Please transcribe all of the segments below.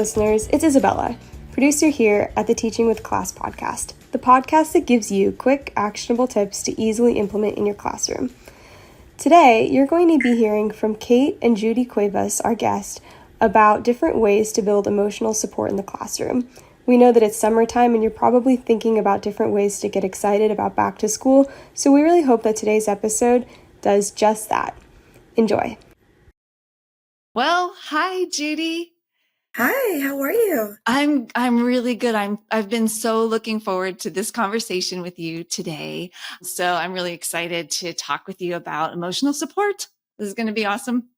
listeners, it's Isabella, producer here at the Teaching with Class podcast, the podcast that gives you quick, actionable tips to easily implement in your classroom. Today, you're going to be hearing from Kate and Judy Cuevas, our guest, about different ways to build emotional support in the classroom. We know that it's summertime and you're probably thinking about different ways to get excited about back to school, so we really hope that today's episode does just that. Enjoy. Well, hi, Judy. Hi, how are you? I'm really good. I've been so looking forward to this conversation with you today. So I'm really excited to talk with you about emotional support. This is going to be awesome.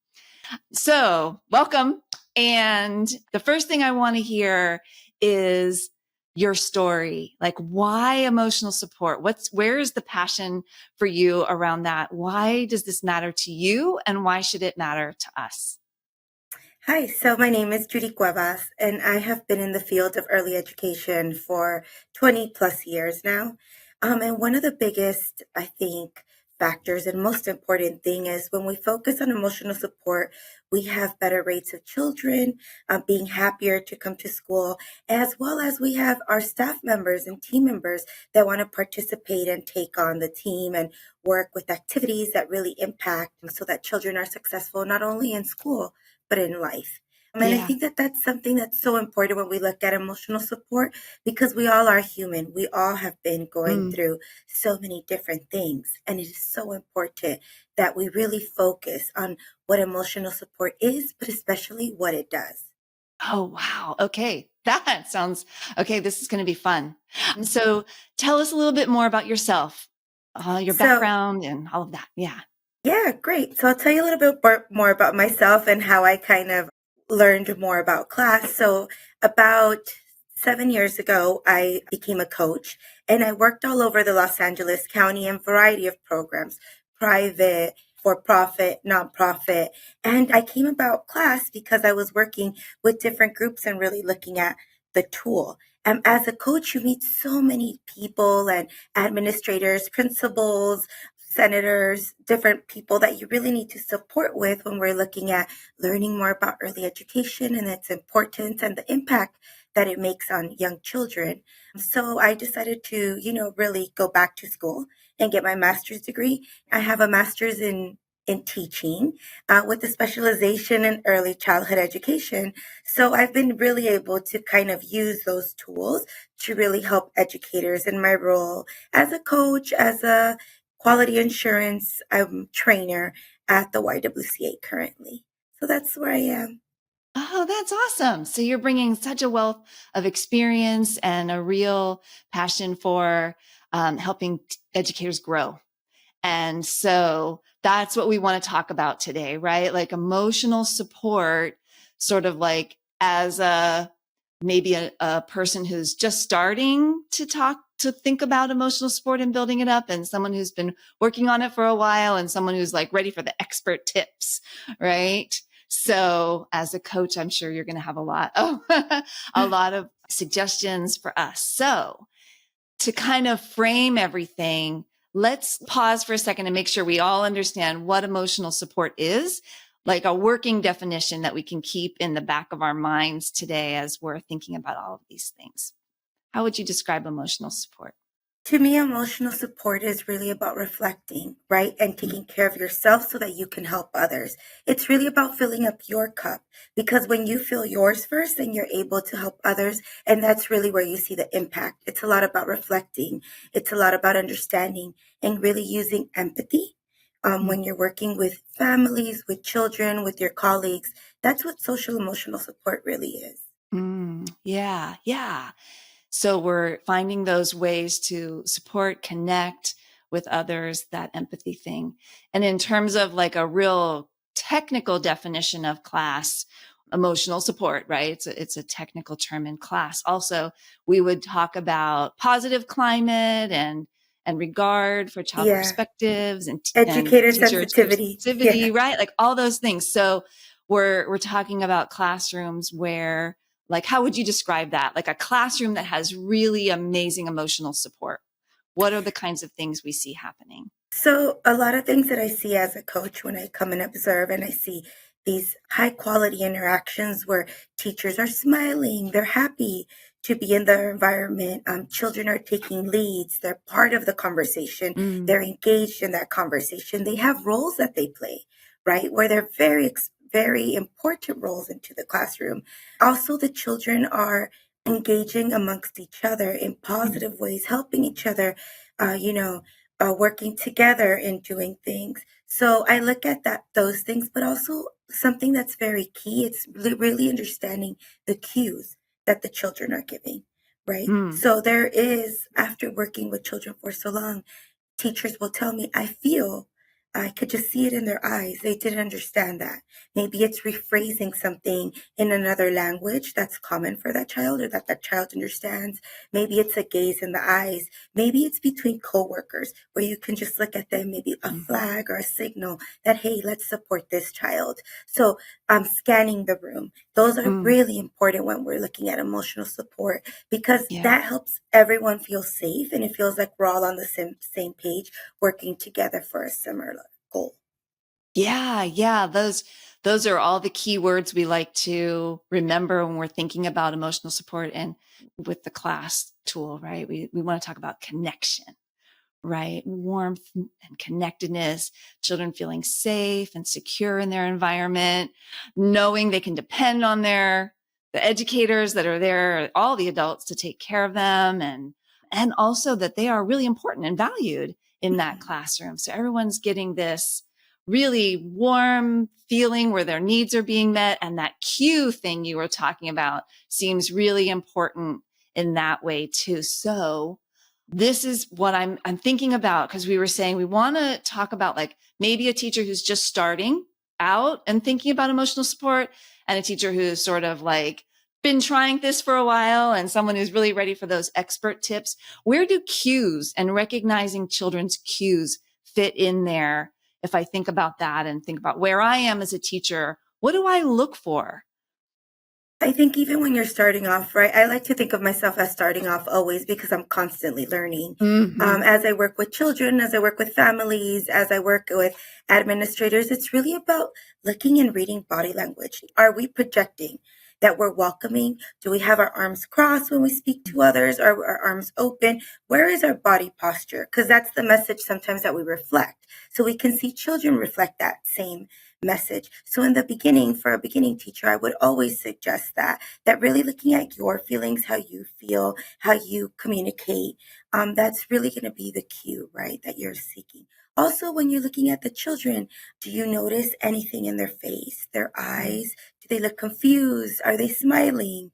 So welcome. And the first thing I want to hear is your story. Like, why emotional support? Where is the passion for you around that? Why does this matter to you? And why should it matter to us? Hi, so my name is Judy Cuevas, and I have been in the field of early education for 20 plus years now. And one of the biggest, I think, factors and most important thing is when we focus on emotional support, we have better rates of children being happier to come to school, as well as we have our staff members and team members that want to participate and take on the team and work with activities that really impact so that children are successful not only in school, but in life. And I think that that's something that's so important when we look at emotional support because we all are human. We all have been going through so many different things. And it is so important that we really focus on what emotional support is, but especially what it does. Oh, wow. Okay. That sounds okay. This is going to be fun. So tell us a little bit more about yourself, your background and all of that. Yeah. Yeah, great. So I'll tell you a little bit more about myself and how I kind of learned more about class. So about 7 years ago, I became a coach and I worked all over the Los Angeles County in a variety of programs, private, for-profit, nonprofit. And I came about class because I was working with different groups and really looking at the tool. As a coach, you meet so many people and administrators, principals, senators, different people that you really need to support with when we're looking at learning more about early education and its importance and the impact that it makes on young children. So I decided to, really go back to school and get my master's degree. I have a master's in teaching with a specialization in early childhood education. So I've been really able to kind of use those tools to really help educators in my role as a coach, as a quality assurance trainer at the YWCA currently. So that's where I am. Oh, that's awesome. So you're bringing such a wealth of experience and a real passion for helping educators grow. And so that's what we want to talk about today, right? Like emotional support, sort of like as maybe a person who's just starting to think about emotional support and building it up, and someone who's been working on it for a while, and someone who's like ready for the expert tips, right? So as a coach, I'm sure you're going to have a lot of suggestions for us. So to kind of frame everything, let's pause for a second and make sure we all understand what emotional support is, like a working definition that we can keep in the back of our minds today as we're thinking about all of these things. How would you describe emotional support? To me, emotional support is really about reflecting, right? And taking care of yourself so that you can help others. It's really about filling up your cup because when you fill yours first, then you're able to help others. And that's really where you see the impact. It's a lot about reflecting. It's a lot about understanding and really using empathy. When you're working with families, with children, with your colleagues, that's what social emotional support really is. Yeah. So we're finding those ways to support, connect with others, that empathy thing. And in terms of like a real technical definition of class, emotional support, right? It's a technical term in class. Also, we would talk about positive climate and regard for child perspectives and Educator teacher sensitivity. right? Like all those things. So we're talking about classrooms where, like, how would you describe that? Like a classroom that has really amazing emotional support. What are the kinds of things we see happening? So a lot of things that I see as a coach when I come and observe and I see these high quality interactions where teachers are smiling, they're happy to be in their environment. Children are taking leads, they're part of the conversation, Mm, they're engaged in that conversation. They have roles that they play, right? Where they're very important roles into the classroom. Also, the children are engaging amongst each other in positive ways, helping each other, uh, you know, working together in doing things. So I look at those things, but also something that's very key. It's really understanding the cues that the children are giving, right? mm, So there is, after working with children for so long, teachers will tell me, I could just see it in their eyes. They didn't understand that. Maybe it's rephrasing something in another language that's common for that child or that child understands. Maybe it's a gaze in the eyes. Maybe it's between coworkers where you can just look at them, maybe a mhm, flag or a signal that, hey, let's support this child. So scanning the room. Those are mm. really important when we're looking at emotional support because Yeah. that helps everyone feel safe and it feels like we're all on the same page working together for a similar goal. Yeah, yeah. Those are all the key words we like to remember when we're thinking about emotional support and with the class tool, right? We want to talk about connection, right? Warmth and connectedness, children feeling safe and secure in their environment, knowing they can depend on the educators that are there, all the adults to take care of them, and also that they are really important and valued in that Mhm. classroom. So everyone's getting this really warm feeling where their needs are being met. And that cue thing you were talking about seems really important in that way too. So this is what I'm thinking about, because we were saying we want to talk about like maybe a teacher who's just starting out and thinking about emotional support, and a teacher who's sort of like been trying this for a while, and someone who's really ready for those expert tips. Where do cues and recognizing children's cues fit in there? If I think about that and think about where I am as a teacher, what do I look for? I think even when you're starting off, right, I like to think of myself as starting off always because I'm constantly learning. Mm-hmm. As I work with children, as I work with families, as I work with administrators, it's really about looking and reading body language. Are we projecting that we're welcoming? Do we have our arms crossed when we speak to others? Are our arms open? Where is our body posture? Because that's the message sometimes that we reflect. So we can see children reflect that same message. So in the beginning, for a beginning teacher, I would always suggest that really looking at your feelings, how you feel, how you communicate, that's really going to be the cue, right, that you're seeking. Also, when you're looking at the children, do you notice anything in their face, their eyes? Do they look confused? Are they smiling?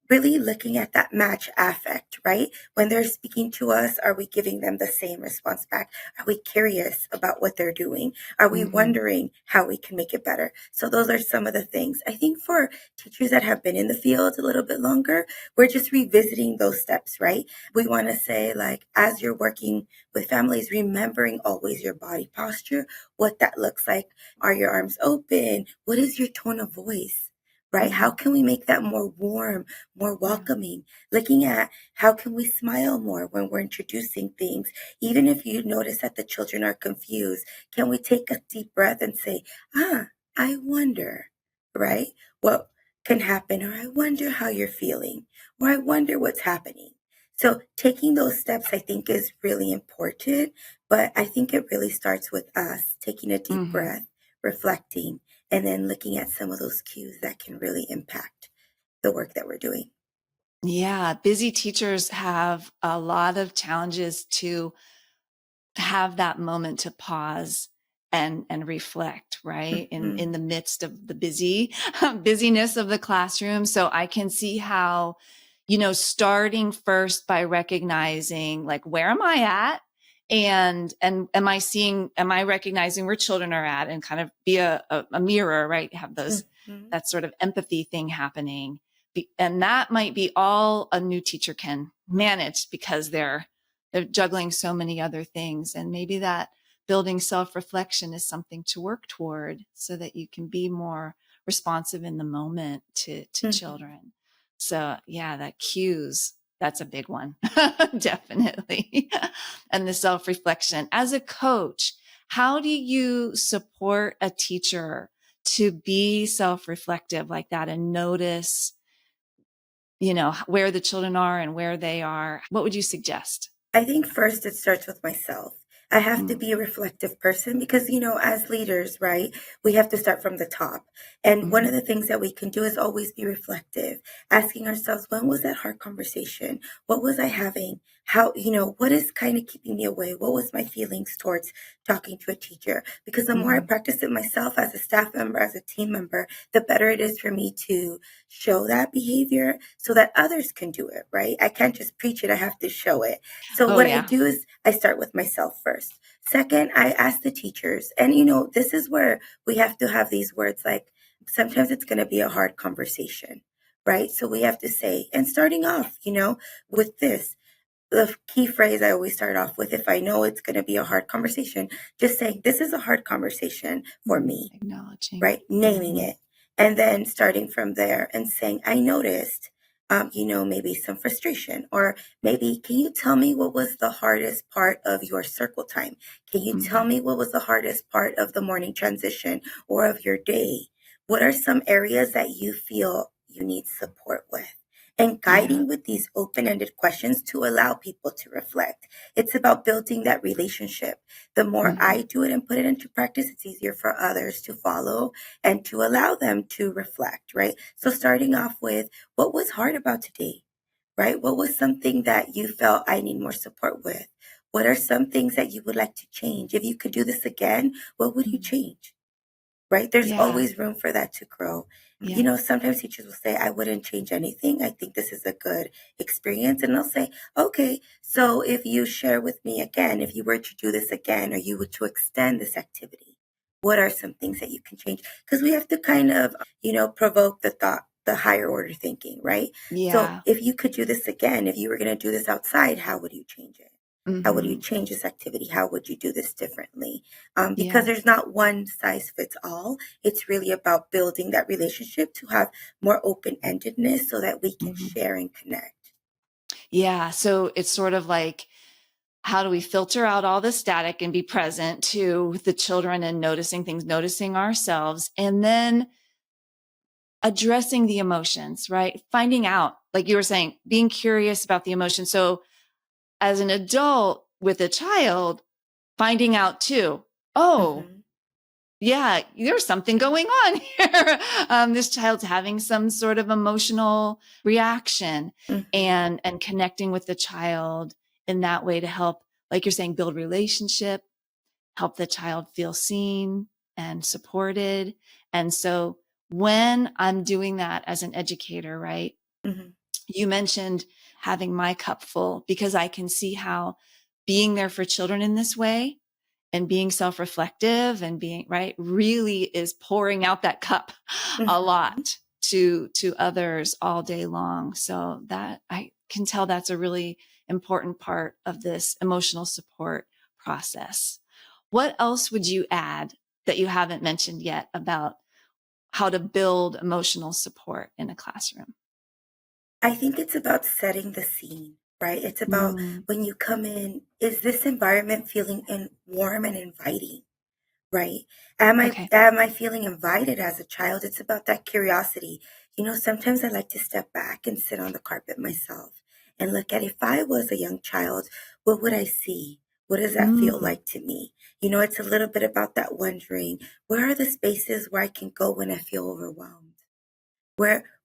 Really looking at that match affect, right? When they're speaking to us, are we giving them the same response back? Are we curious about what they're doing? Are we Mm-hmm. wondering how we can make it better? So those are some of the things. I think for teachers that have been in the field a little bit longer, we're just revisiting those steps, right? We want to say, like, as you're working with families, remembering always your body posture, what that looks like. Are your arms open? What is your tone of voice? Right? How Mm-hmm. can we make that more warm, more Yeah. welcoming? Looking at how can we smile more when we're introducing things? Even if you notice that the children are confused, can we take a deep breath and say, I wonder, right? What can happen? Or I wonder how you're feeling, or I wonder what's happening. So taking those steps, I think, is really important. But I think it really starts with us taking a deep Mm-hmm. breath, reflecting, and then looking at some of those cues that can really impact the work that we're doing. Yeah, busy teachers have a lot of challenges to have that moment to pause and reflect, right? In Mhm. the midst of the busyness of the classroom. So I can see how, starting first by recognizing like, where am I at? And am I recognizing where children are at, and kind of be a mirror, right? Have Mhm. that sort of empathy thing happening. And that might be all a new teacher can manage, because they're juggling so many other things. And maybe that building self-reflection is something to work toward, so that you can be more responsive in the moment to Mhm. children. So yeah, that cues, that's a big one. Definitely. And the self-reflection as a coach, how do you support a teacher to be self-reflective like that and notice, where the children are and where they are, what would you suggest? I think first it starts with myself. I have to Mm, be a reflective person because, as leaders, right, we have to start from the top. And one of mhm, the things that we can do is always be reflective, asking ourselves, when was that hard conversation? What was I having? How, what is kind of keeping me away? What was my feelings towards talking to a teacher? Because the more I mhm, practice it myself as a staff member, as a team member, the better it is for me to show that behavior so that others can do it, right? I can't just preach it, I have to show it. So oh what I yeah. do is I start with myself first. Second, I ask the teachers. And this is where we have to have these words like sometimes it's going to be a hard conversation, right? So we have to say, and starting off, with this, the key phrase I always start off with, if I know it's going to be a hard conversation, just saying, this is a hard conversation for me, Acknowledging. right? Naming Mhm, it. And then starting from there and saying, I noticed, maybe some frustration, or maybe, can you tell me what was the hardest part of your circle time? Can you tell mhm, me what was the hardest part of the morning transition or of your day? What are some areas that you feel you need support with? And yeah. guiding with these open ended questions to allow people to reflect. It's about building that relationship. The more Mhm, I do it and put it into practice, it's easier for others to follow and to allow them to reflect, right? So starting off with what was hard about today, right? What was something that you felt I need more support with? What are some things that you would like to change? If you could do this again, what would you mhm. change? Right? There's Yeah, always room for that to grow. yeah. Sometimes teachers will say, I wouldn't change anything. I think this is a good experience. And they'll say, okay, so if you share with me again, if you were to do this again, or you were to extend this activity, what are some things that you can change? Because we have to kind of, provoke the thought, the higher order thinking, right? So Yeah. if you could do this again, if you were going to do this outside, how would you change it? How would you Mhm. change this activity? How would you do this differently? Because Yeah. there's not one size fits all. It's really about building that relationship to have more open endedness so that we can Mhm. share and connect. Yeah, so it's sort of like, how do we filter out all the static and be present to the children and noticing things, noticing ourselves, and then addressing the emotions, right? Finding out, like you were saying, being curious about the emotion. So as an adult with a child, finding out too, oh, Hmm. yeah, there's something going on here. This child's having some sort of emotional reaction, Hmm. and connecting with the child in that way to help, like you're saying, build relationship, help the child feel seen and supported. And so when I'm doing that as an educator, right? Hmm. You mentioned having my cup full because I can see how being there for children in this way and being self-reflective and being right really is pouring out that cup a Hmm. lot to others all day long. So that I can tell that's a really important part of this emotional support process. What else would you add that you haven't mentioned yet about how to build emotional support in a classroom? I think it's about setting the scene, right? It's about Mm, when you come in, is this environment feeling warm and inviting? Right. okay. Am I feeling invited as a child? It's about that curiosity. Sometimes I like to step back and sit on the carpet myself and look at if I was a young child, what would I see? What does that feel Mm, like to me? It's a little bit about that wondering, where are the spaces where I can go when I feel overwhelmed?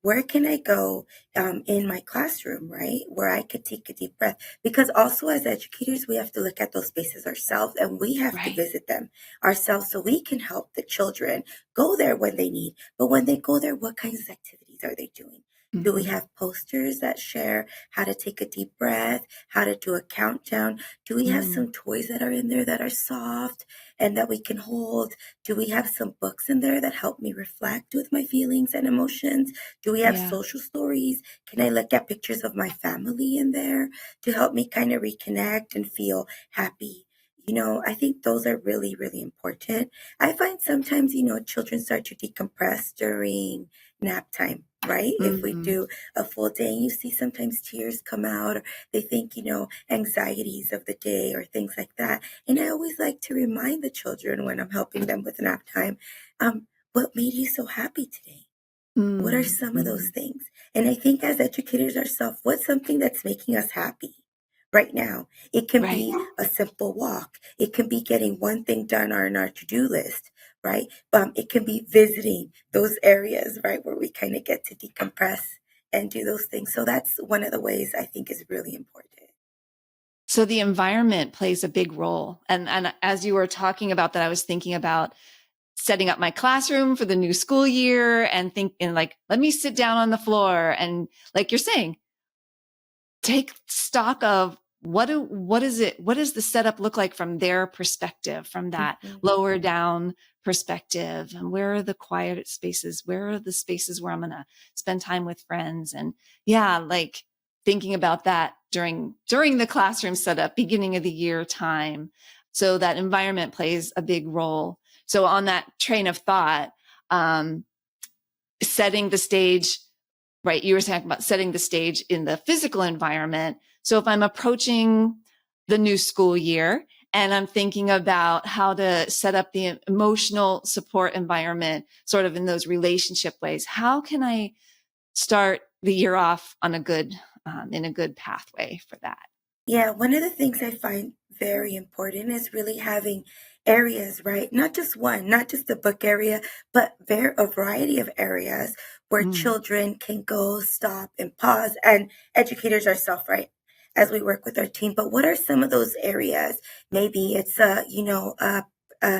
Where can I go in my classroom, right? Where I could take a deep breath. Because also as educators, we have to look at those spaces ourselves and we have to right. visit them ourselves so we can help the children go there when they need. But when they go there, what kinds of activities are they doing? Do we Hmm. have posters that share how to take a deep breath, how to do a countdown? Do we have Mm, some toys that are in there that are soft and that we can hold? Do we have some books in there that help me reflect with my feelings and emotions? Do we have yeah. social stories? Can I look at pictures of my family in there to help me kind of reconnect and feel happy? I think those are really, really important. I find sometimes, children start to decompress during nap time, right? If we Hmm. do a full day, and you see sometimes tears come out, or they think, anxieties of the day or things like that. And I always like to remind the children when I'm helping them with nap time, um, what made you so happy today? What are some of those things? And I think as educators ourselves, what's something that's making us happy right now? It can Right. be a simple walk. It can be getting one thing done on our to-do list, right? It can be visiting those areas, right, where we kind of get to decompress and do those things. So that's one of the ways I think is really important. So the environment plays a big role. And as you were talking about that, I was thinking about setting up my classroom for the new school year and thinking like, let me sit down on the floor. And like you're saying, take stock of what does the setup look like from their perspective, from that Mhm. lower down perspective, and where are the quiet spaces, where are the spaces where I'm going to spend time with friends. And yeah, like thinking about that during the classroom setup, beginning of the year time. So that environment plays a big role. So on that train of thought, setting the stage, right? You were talking about setting the stage in the physical environment. So if I'm approaching the new school year and I'm thinking about how to set up the emotional support environment, sort of in those relationship ways, how can I start the year off on in a good pathway for that? Yeah, one of the things I find very important is really having areas, right? Not just one, not just the book area, but a variety of areas where Mm. children can go, stop, and pause, and educators ourselves, right? As we work with our team. But what are some of those areas? Maybe it's a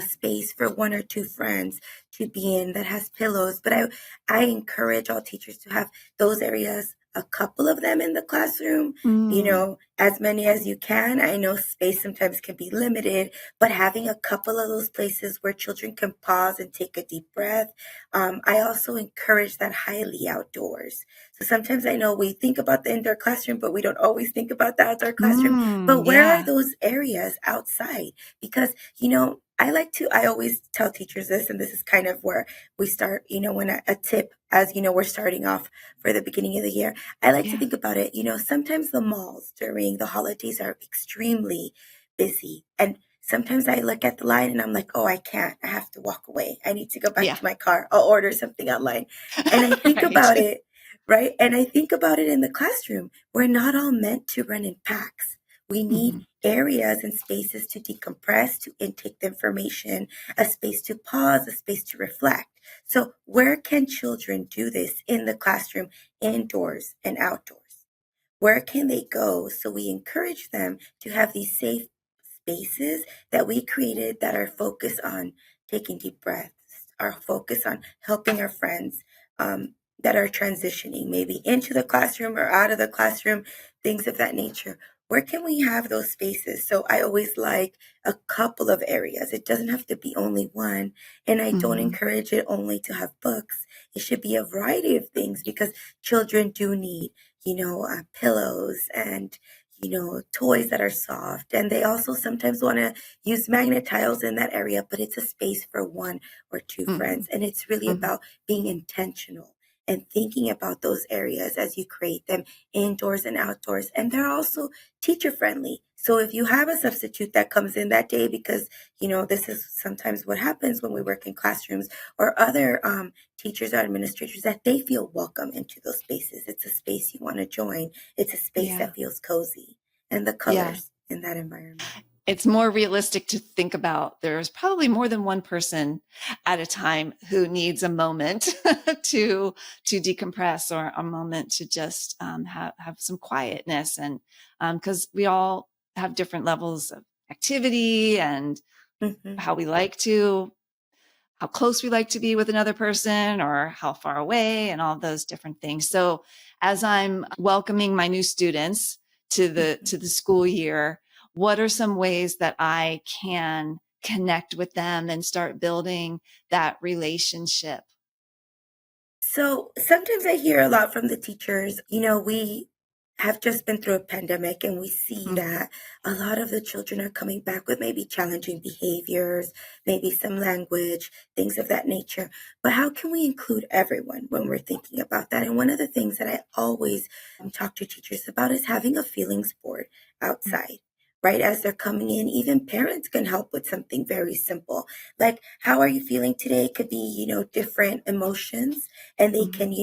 space for one or two friends to be in that has pillows. But I encourage all teachers to have those areas, a couple of them in the classroom, Mm. as many as you can. I know space sometimes can be limited, but having a couple of those places where children can pause and take a deep breath. I also encourage that highly outdoors. So sometimes I know we think about the indoor classroom, but we don't always think about the outdoor classroom. Mm. But where are Yeah. those areas outside? Because, I always tell teachers this, and this is kind of where we start, when a tip, as we're starting off for the beginning of the year. I like to Yeah. think about it, sometimes the malls during the holidays are extremely busy. And sometimes I look at the line and I'm like, oh, I can't. I have to walk away. I need to go back Yeah. to my car. I'll order something online. And I think Right. about it, right? And I think about it in the classroom. We're not all meant to run in packs. We need Mhm. areas and spaces to decompress, to intake the information, a space to pause, a space to reflect. So, where can children do this in the classroom, indoors and outdoors? Where can they go? So we encourage them to have these safe spaces that we created that are focused on taking deep breaths, are focused on helping our friends that are transitioning maybe into the classroom or out of the classroom, things of that nature. Where can we have those spaces? So I always like a couple of areas. It doesn't have to be only one. And I don't Mhm. encourage it only to have books. It should be a variety of things because children do need pillows and, toys that are soft. And they also sometimes want to use magnet tiles in that area, but it's a space for one or two Mhm. friends. And it's really Mhm. about being intentional and thinking about those areas as you create them indoors and outdoors. And they're also teacher friendly. So if you have a substitute that comes in that day, because, this is sometimes what happens when we work in classrooms or other teachers or administrators, that they feel welcome into those spaces. It's a space you want to join. It's a space Yeah. that feels cozy, and the Yeah. colors in that environment. It's more realistic to think about there's probably more than one person at a time who needs a moment to decompress, or a moment to just have some quietness. And because we all have different levels of activity and Hmm. how we like to how close we like to be with another person, or how far away, and all those different things. So as I'm welcoming my new students to Hmm. the school year, what are some ways that I can connect with them and start building that relationship? So sometimes I hear a lot from the teachers. We have just been through a pandemic and we see Mhm. that a lot of the children are coming back with maybe challenging behaviors, maybe some language, things of that nature. But how can we include everyone when we're thinking about that? And one of the things that I always talk to teachers about is having a feelings board outside. right? As they're coming in, even parents can help with something very simple. Like, how are you feeling today? Could be, different emotions, and they can,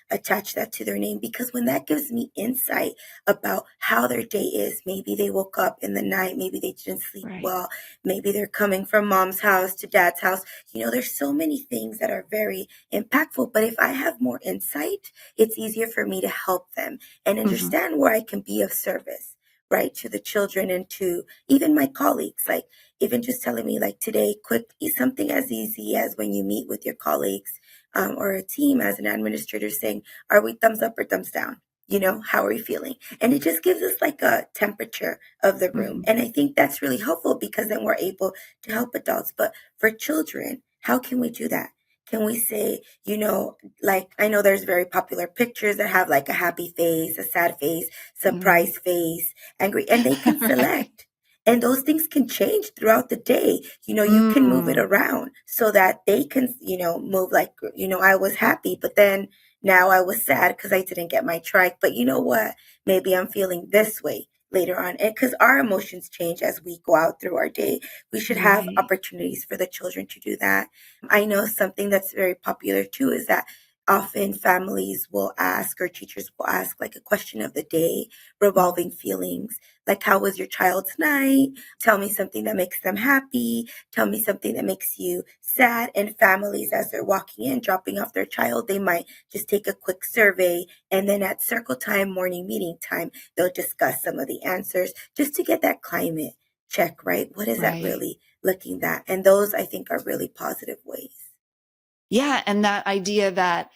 attach that to their name, because when that gives me insight about how their day is, maybe they woke up in the night, maybe they didn't sleep Right. well, maybe they're coming from mom's house to dad's house. There's so many things that are very impactful. But if I have more insight, it's easier for me to help them and Hmm. understand where I can be of service, right, to the children and to even my colleagues. Like, even just telling me, like, today, quick, something as easy as when you meet with your colleagues, or a team as an administrator, saying, are we thumbs up or thumbs down? How are you feeling? And it just gives us like a temperature of the room. Hmm. And I think that's really helpful, because then we're able to help adults. But for children, how can we do that? Can we say, like, I know there's very popular pictures that have like a happy face, a sad face, Hmm. surprise face, angry, and they can Right. select. And those things can change throughout the day. You can move it Mm. around so that they can, move like, I was happy, but then now I was sad because I didn't get my trike. But you know what? Maybe I'm feeling this way later on. And because our emotions change as we go out through our day, we should have Right. opportunities for the children to do that. I know something that's very popular too is that often families will ask, or teachers will ask, like, a question of the day Mhm. revolving feelings. Like, how was your child's night? Tell me something that makes them happy. Tell me something that makes you sad. And families, as they're walking in, dropping off their child, they might just take a quick survey. And then at circle time, morning meeting time, they'll discuss some of the answers just to get that climate check, right? What is that Right. really looking at? And those, I think, are really positive ways. Yeah. And that idea that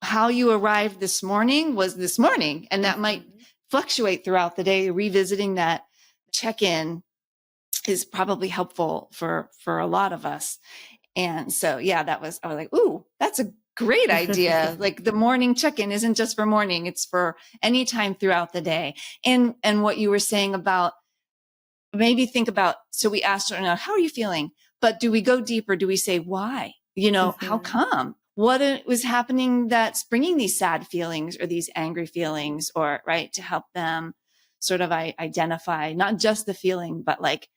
how you arrived this morning was this morning, and that might Mhm. fluctuate throughout the day. Revisiting that check-in is probably helpful for a lot of us. And so, yeah, I was like, ooh, that's a great idea. Like, the morning check-in isn't just for morning, it's for any time throughout the day. And what you were saying about, maybe think about, so we asked her, now, how are you feeling? But do we go deeper? Do we say why? How Mhm. come? What was happening that's bringing these sad feelings or these angry feelings, or right, to help them sort of identify not just the feeling, but like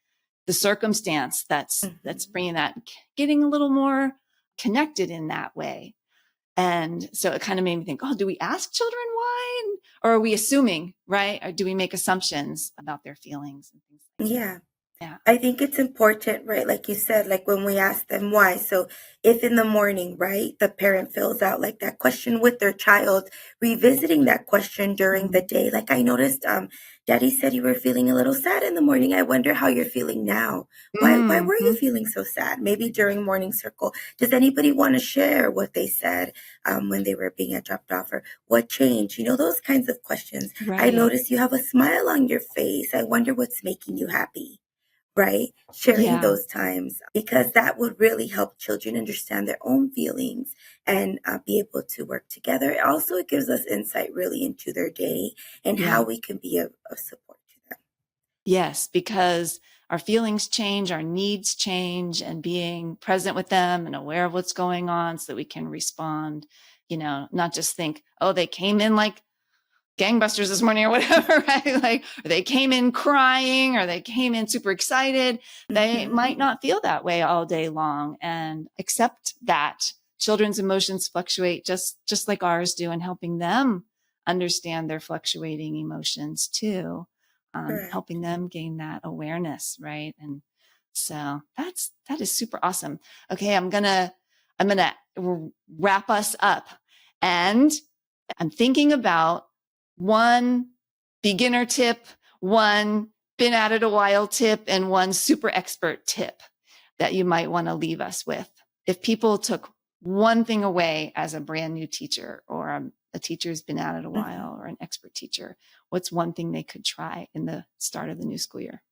the circumstance that's Mhm. bringing that, getting a little more connected in that way. And so it kind of made me think, oh, do we ask children why? Or are we assuming, right? Or do we make assumptions about their feelings and things like Yeah. that? Yeah. I think it's important, right? Like you said, like when we ask them why. So if in the morning, right, the parent fills out like that question with their child, revisiting that question during the Mm-hmm. day. Like, I noticed, Daddy said you were feeling a little sad in the morning. I wonder how you're feeling now. Why were you Mm-hmm. feeling so sad? Maybe during morning circle. Does anybody want to share what they said, when they were being dropped off, or what changed? Those kinds of questions. I Right. noticed you have a smile on your face. I wonder what's making you happy, right? Sharing Yeah. those times, because that would really help children understand their own feelings and be able to work together. Also, it gives us insight really into their day and how Yeah. we can be of support to them. Yes, because our feelings change, our needs change, and being present with them and aware of what's going on so that we can respond, not just think, oh, they came in like gangbusters this morning or whatever, right? Like, or they came in crying, or they came in super excited. They Hmm. might not feel that way all day long, and accept that children's emotions fluctuate just like ours do, and helping them understand their fluctuating emotions too, helping Correct. them gain that awareness, right? And so that is super awesome. Okay, I'm gonna wrap us up, and I'm thinking about one beginner tip, one been at it a while tip, and one super expert tip that you might want to leave us with. If people took one thing away as a brand new teacher, or a teacher who's been at it a Hmm. while, or an expert teacher, what's one thing they could try in the start of the new school year?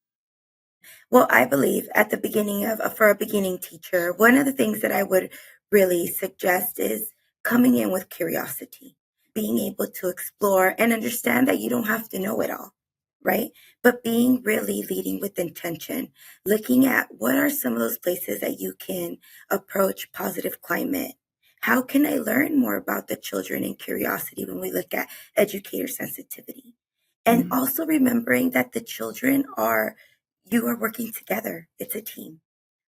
Well, I believe at the beginning for a beginning teacher, one of the things that I would really suggest is coming in with curiosity, being able to explore and understand that you don't have to know it all, right? But being really leading with intention, looking at what are some of those places that you can approach positive climate. How can I learn more about the children and curiosity when we look at educator sensitivity? And Mm. also remembering that the children are you are working together. It's a team,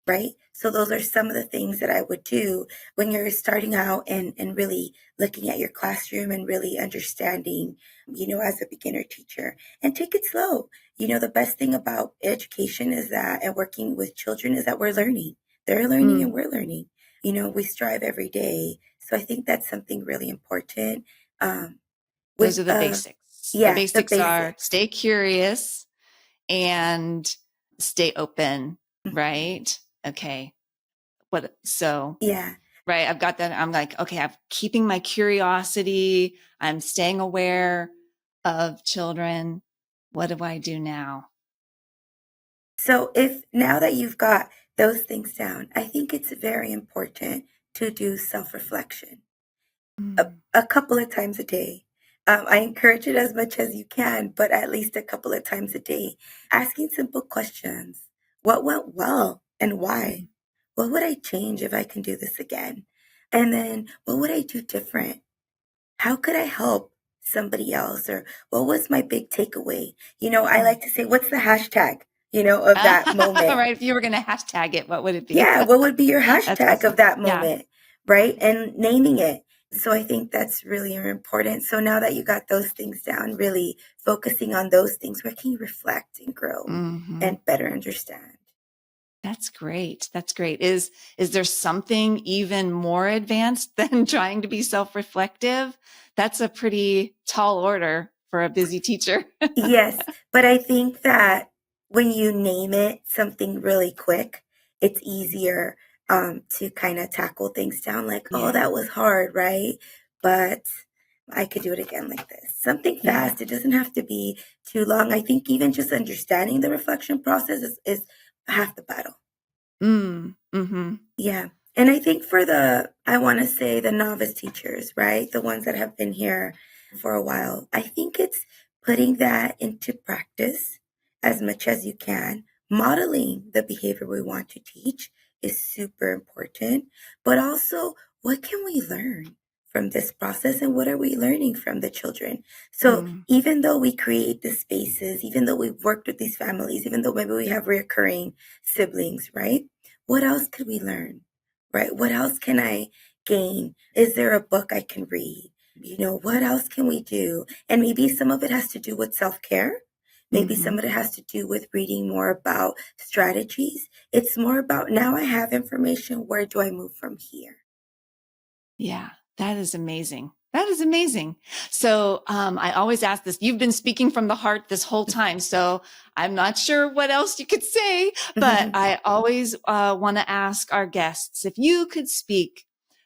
right? So those are some of the things that I would do when you're starting out and really looking at your classroom and really understanding, as a beginner teacher, and take it slow. The best thing about education is that, and working with children, is that we're learning. They're learning and we're learning. We strive every day. So I think that's something really important. Those With, are the basics. The yeah, the basics are basics. stay curious and stay open, right? Okay. Yeah. Right. I've got that. I'm like, okay, I'm keeping my curiosity. I'm staying aware of children. What do I do now? So if now that you've got those things down, I think it's very important to do self-reflection a couple of times a day. I encourage it as much as you can, but at least a couple of times a day. Asking simple questions. What went well and why? What would I change if I can do this again? And then what would I do different? How could I help somebody else? Or what was my big takeaway? I like to say, what's the hashtag, of that moment? Right. If you were going to hashtag it, what would it be? Yeah, what would be your That's hashtag awesome. of that Yeah. moment, right? And naming it. So I think that's really important. So now that you got those things down, really focusing on those things, where can you reflect and grow and better understand? That's great. That's great. Is there something even more advanced than trying to be self-reflective? That's a pretty tall order for a busy teacher. Yes, but I think that when you name it something really quick, it's easier to kind of tackle things down like, oh, that was hard, right? But I could do it again like this. Something fast. It doesn't have to be too long. I think even just understanding the reflection process is half the battle. Yeah. And I think for I want to say the novice teachers, right? The ones that have been here for a while, I think it's putting that into practice as much as you can. Modeling the behavior we want to teach is super important, but also what can we learn from this process and what are we learning from the children? So even though we create the spaces, even though we've worked with these families, even though maybe we have reoccurring siblings, right? What else could we learn? Right? What else can I gain? Is there a book I can read? What else can we do? And maybe some of it has to do with self-care. Maybe some of it has to do with reading more about strategies. It's more about, now I have information. Where do I move from here? Yeah, that is amazing. That is amazing. So I always ask this. You've been speaking from the heart this whole time, so I'm not sure what else you could say, but I always want to ask our guests, if you could speak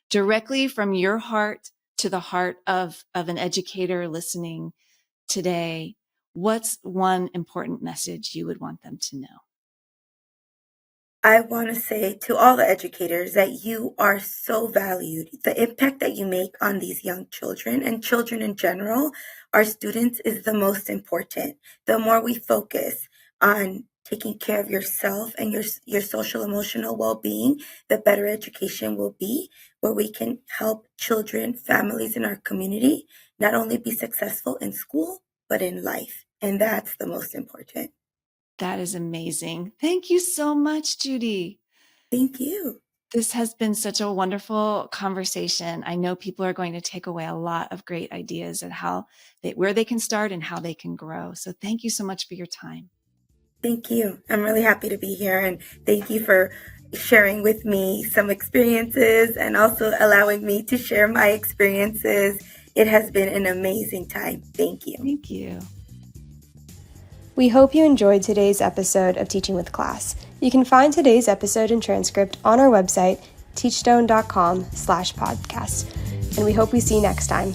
directly from your heart to the heart of an educator listening today, what's one important message you would want them to know? I want to say to all the educators that you are so valued. The impact that you make on these young children and children in general, our students, is the most important. The more we focus on taking care of yourself and your social emotional well-being, the better education will be, where we can help children, families in our community not only be successful in school, but in life. And that's the most important. That is amazing. Thank you so much, Judy. Thank you. This has been such a wonderful conversation. I know people are going to take away a lot of great ideas and where they can start and how they can grow. So thank you so much for your time. Thank you. I'm really happy to be here, and thank you for sharing with me some experiences and also allowing me to share my experiences. It has been an amazing time. Thank you. Thank you. We hope you enjoyed today's episode of Teaching with Class. You can find today's episode and transcript on our website, teachstone.com/podcast. And we hope we see you next time.